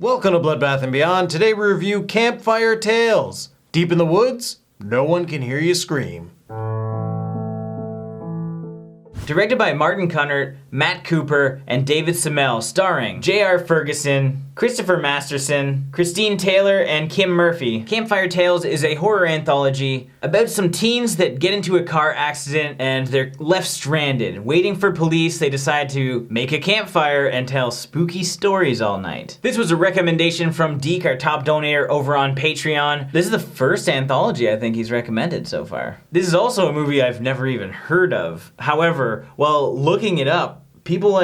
Welcome to Bloodbath and Beyond. Today we review Campfire Tales. Deep in the woods, no one can hear you scream. Directed by Martin Cunnert, Matt Cooper, and David Semel, starring J.R. Ferguson, Christopher Masterson, Christine Taylor, and Kim Murphy. Campfire Tales is a horror anthology about some teens that get into a car accident and they're left stranded. Waiting for police, they decide to make a campfire and tell spooky stories all night. This was a recommendation from Deke, our top donator over on Patreon. This is the first anthology I think he's recommended so far. This is also a movie I've never even heard of. However, while looking it up, people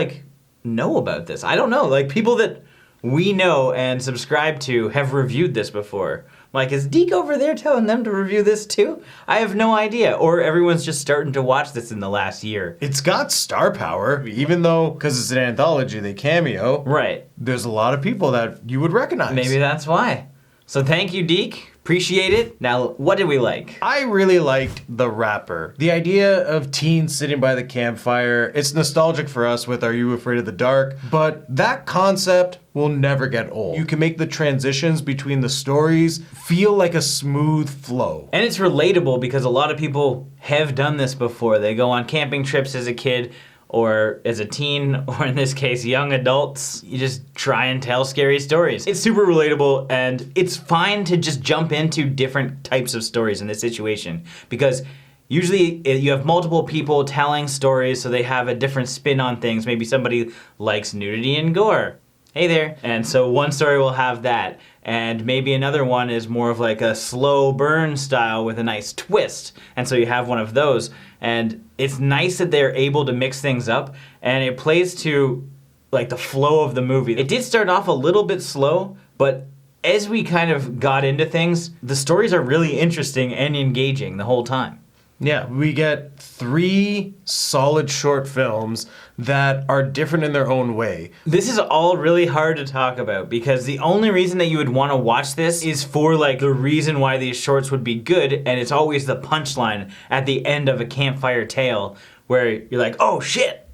know about this. I don't know, people that we know and subscribe to have reviewed this before. Is Deke over there telling them to review this too? I have no idea. Or everyone's just starting to watch this in the last year. It's got star power, even though, because it's an anthology, they cameo. Right. There's a lot of people that you would recognize. Maybe that's why. So thank you, Deke. Appreciate it. Now, what did we like? I really liked the wrapper. The idea of teens sitting by the campfire, it's nostalgic for us with Are You Afraid of the Dark? But that concept will never get old. You can make the transitions between the stories feel like a smooth flow. And it's relatable because a lot of people have done this before. They go on camping trips as a kid, or as a teen, or in this case, young adults. You just try and tell scary stories. It's super relatable, and it's fine to just jump into different types of stories in this situation, because usually you have multiple people telling stories, so they have a different spin on things. Maybe somebody likes nudity and gore. Hey there. And so one story will have that, and maybe another one is more of a slow burn style with a nice twist, and so you have one of those. And it's nice that they're able to mix things up, and it plays to the flow of the movie. It did start off a little bit slow, but as we kind of got into things, the stories are really interesting and engaging the whole time. Yeah, we get 3 solid short films that are different in their own way. This is all really hard to talk about because the only reason that you would want to watch this is for the reason why these shorts would be good, and it's always the punchline at the end of a campfire tale where you're like, oh shit!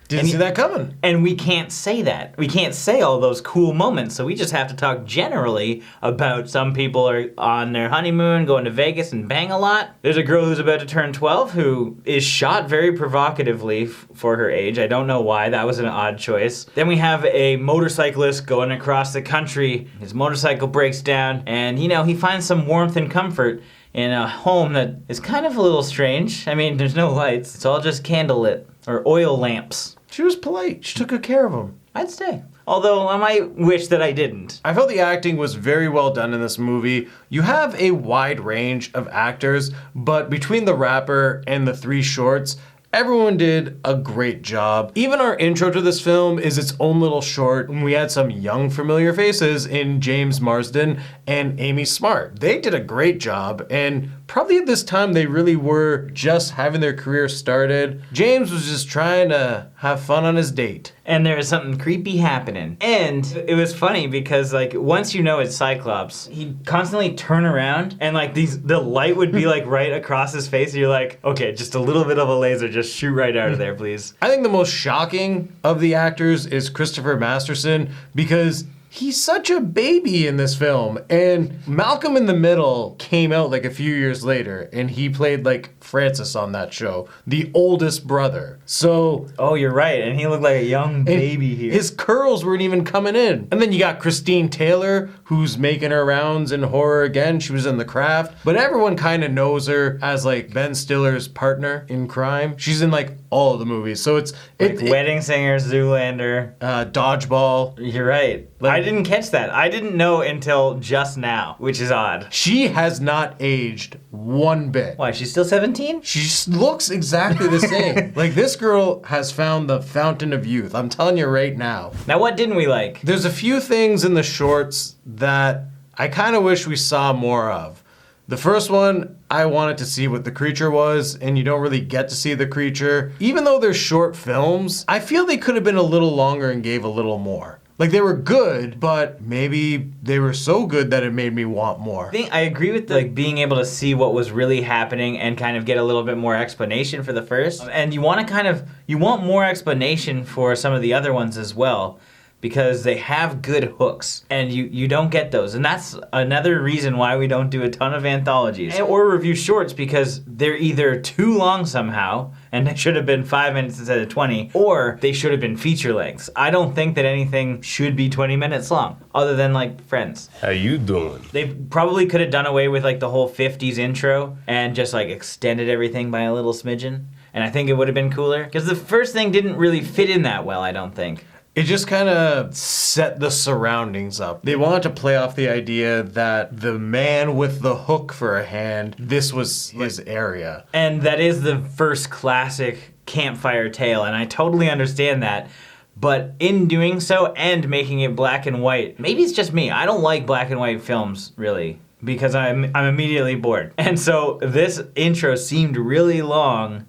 Didn't see that coming. And we can't say that. We can't say all those cool moments, so we just have to talk generally about some people are on their honeymoon, going to Vegas and bang a lot. There's a girl who's about to turn 12 who is shot very provocatively for her age. I don't know why. That was an odd choice. Then we have a motorcyclist going across the country. His motorcycle breaks down, and he finds some warmth and comfort in a home that is kind of a little strange. I mean, there's no lights. It's all just candlelit or oil lamps. She was polite. She took good care of him. I'd stay. Although I might wish that I didn't. I felt the acting was very well done in this movie. You have a wide range of actors, but between the wrapper and the 3 shorts, everyone did a great job. Even our intro to this film is its own little short. We had some young familiar faces in James Marsden and Amy Smart. They did a great job, and probably at this time they really were just having their career started. James was just trying to have fun on his date. And there was something creepy happening. And it was funny because once you know it's Cyclops, he'd constantly turn around and the light would be right across his face. And you're like, okay, just a little bit of a laser, just shoot right out of there, please. I think the most shocking of the actors is Christopher Masterson, because he's such a baby in this film. And Malcolm in the Middle came out a few years later, and he played Francis on that show, the oldest brother. So... Oh, you're right. And he looked like a young baby here. His curls weren't even coming in. And then you got Christine Taylor, who's making her rounds in horror again. She was in The Craft. But everyone kind of knows her as Ben Stiller's partner in crime. She's in all of the movies. So it's... Wedding Singer, Zoolander. Dodgeball. You're right. I didn't catch that. I didn't know until just now, which is odd. She has not aged one bit. Why, she's still 17? She looks exactly the same. This girl has found the fountain of youth. I'm telling you right now. Now, what didn't we like? There's a few things in the shorts that I kind of wish we saw more of. The first one, I wanted to see what the creature was, and you don't really get to see the creature. Even though they're short films, I feel they could have been a little longer and gave a little more. They were good, but maybe they were so good that it made me want more. I agree with being able to see what was really happening and kind of get a little bit more explanation for the first. And you want more explanation for some of the other ones as well. because they have good hooks, and you don't get those. And that's another reason why we don't do a ton of anthologies or review shorts, because they're either too long somehow, and they should have been 5 minutes instead of 20, or they should have been feature lengths. I don't think that anything should be 20 minutes long, other than like Friends. How you doing? They probably could have done away with like the whole 50s intro and just like extended everything by a little smidgen. And I think it would have been cooler, because the first thing didn't really fit in that well, I don't think. It just kind of set the surroundings up. They wanted to play off the idea that the man with the hook for a hand, this was his area. And that is the first classic Campfire Tale, and I totally understand that. But in doing so and making it black and white, maybe it's just me, I don't like black and white films, really, because I'm immediately bored. And so this intro seemed really long,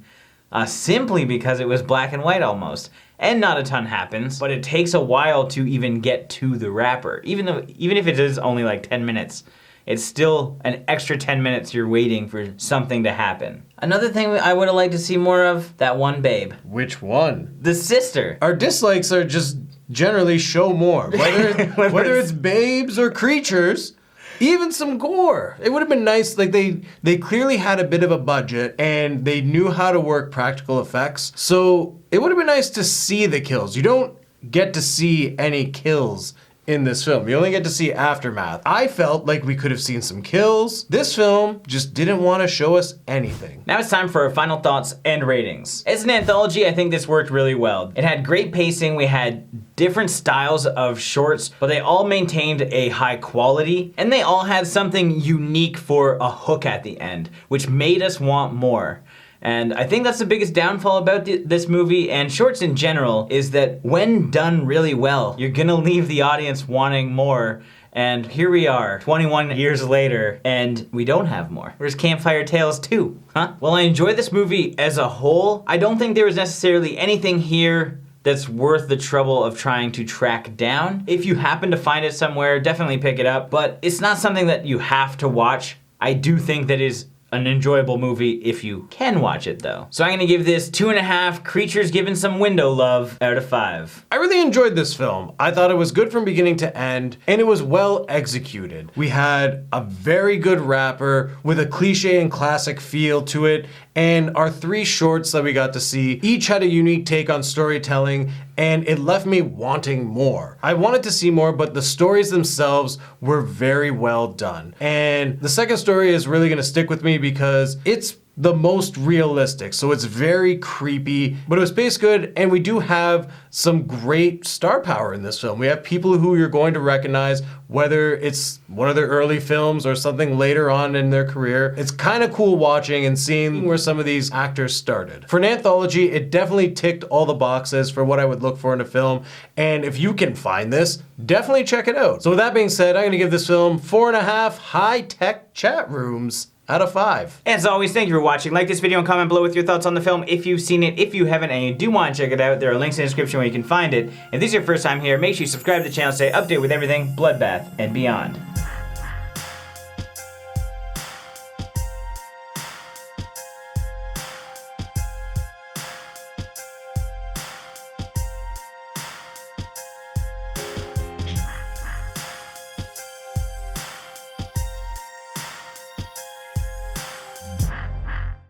simply because it was black and white almost. And not a ton happens, but it takes a while to even get to the rapper. Even if it is only like 10 minutes, it's still an extra 10 minutes you're waiting for something to happen. Another thing I would have liked to see more of, that one babe. Which one? The sister. Our dislikes are just generally show more. Whether it's babes or creatures, even some gore. It would have been nice, like they clearly had a bit of a budget and they knew how to work practical effects. So it would have been nice to see the kills. You don't get to see any kills in this film. You only get to see aftermath. I felt like we could have seen some kills. This film just didn't want to show us anything. Now it's time for our final thoughts and ratings. As an anthology, I think this worked really well. It had great pacing, we had different styles of shorts, but they all maintained a high quality, and they all had something unique for a hook at the end, which made us want more. And I think that's the biggest downfall about this movie and shorts in general, is that when done really well, you're gonna leave the audience wanting more. And here we are, 21 years later, and we don't have more. Where's Campfire Tales 2, huh? While I enjoy this movie as a whole, I don't think there was necessarily anything here that's worth the trouble of trying to track down. If you happen to find it somewhere, definitely pick it up, but it's not something that you have to watch. I do think that is an enjoyable movie if you can watch it, though. So I'm gonna give this 2.5 creatures given some window love out of 5. I really enjoyed this film. I thought it was good from beginning to end, and it was well executed. We had a very good rapper with a cliche and classic feel to it, and our 3 shorts that we got to see each had a unique take on storytelling, and it left me wanting more. I wanted to see more, but the stories themselves were very well done. And the second story is really gonna stick with me because it's the most realistic, so it's very creepy, but it was paced good, and we do have some great star power in this film. We have people who you're going to recognize, whether it's one of their early films or something later on in their career. It's kind of cool watching and seeing where some of these actors started. For an anthology, it definitely ticked all the boxes for what I would look for in a film, and if you can find this, definitely check it out. So with that being said, I'm gonna give this film 4.5 high-tech chat rooms out of 5. As always, thank you for watching. Like this video and comment below with your thoughts on the film if you've seen it. If you haven't and you do want to check it out, there are links in the description where you can find it. If this is your first time here, make sure you subscribe to the channel, stay updated with everything Bloodbath and beyond.